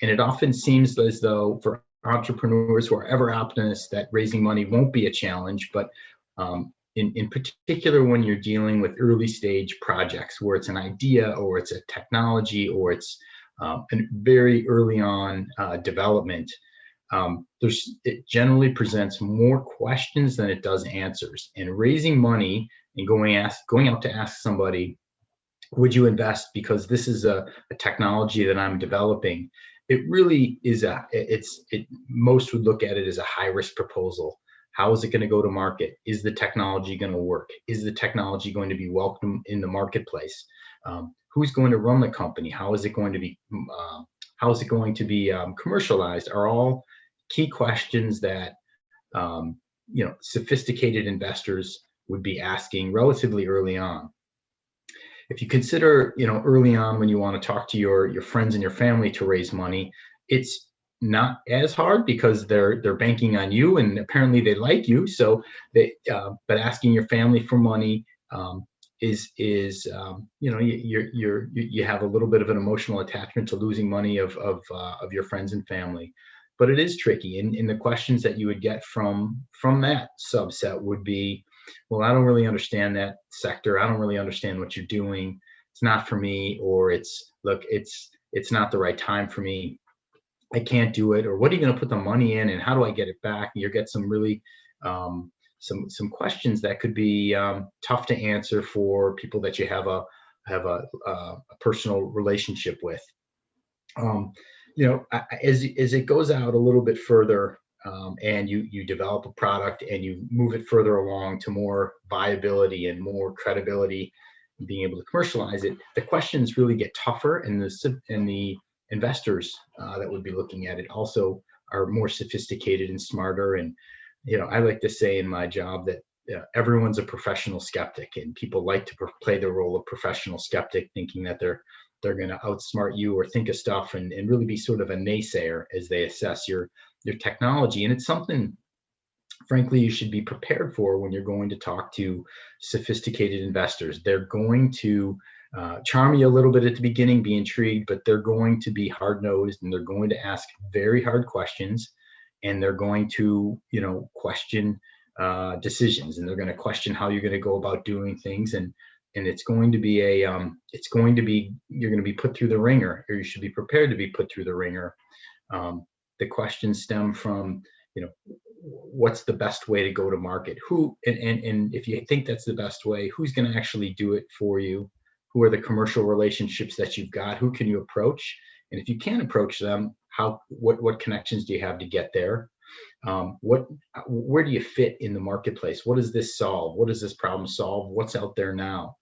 And it often seems as though for entrepreneurs who are ever optimists that raising money won't be a challenge, but in particular when you're dealing with early stage projects where it's an idea or it's a technology or it's a very early on development, it generally presents more questions than it does answers. And raising money and going out to ask somebody, would you invest because this is a technology that I'm developing? It really is most would look at it as a high risk proposal. How is it going to go to market? Is the technology going to work? Is the technology going to be welcome in the marketplace? Who's going to run the company? How is it going to be commercialized? Are all key questions that sophisticated investors would be asking relatively early on. If you consider, early on when you want to talk to your friends and your family to raise money, it's not as hard because they're banking on you and apparently they like you. So but asking your family for money you have a little bit of an emotional attachment to losing money of your friends and family. But it is tricky, and the questions that you would get from that subset would be, well, I don't really understand that sector. I don't really understand what you're doing. It's not for me, or it's not the right time for me. I can't do it. Or what are you going to put the money in, and how do I get it back? And you'll get some really some questions that could be tough to answer for people that you have a personal relationship with. As it goes out a little bit further, and you develop a product and you move it further along to more viability and more credibility and being able to commercialize it, the questions really get tougher, and the investors that would be looking at it also are more sophisticated and smarter. And I like to say in my job that everyone's a professional skeptic, and people like to play the role of professional skeptic, thinking that they're going to outsmart you or think of stuff and really be sort of a naysayer as they assess your technology. And it's something, frankly, you should be prepared for when you're going to talk to sophisticated investors. They're going to charm you a little bit at the beginning, be intrigued, but they're going to be hard-nosed, and they're going to ask very hard questions, and they're going to question decisions, and they're going to question how you're going to go about doing things, and it's going to be you're going to be put through the ringer, or you should be prepared to be put through the ringer. The questions stem from, what's the best way to go to market? Who, and if you think that's the best way, who's going to actually do it for you? Who are the commercial relationships that you've got? Who can you approach? And if you can't approach them, what connections do you have to get there? Where do you fit in the marketplace? What does this solve? What does this problem solve? What's out there now?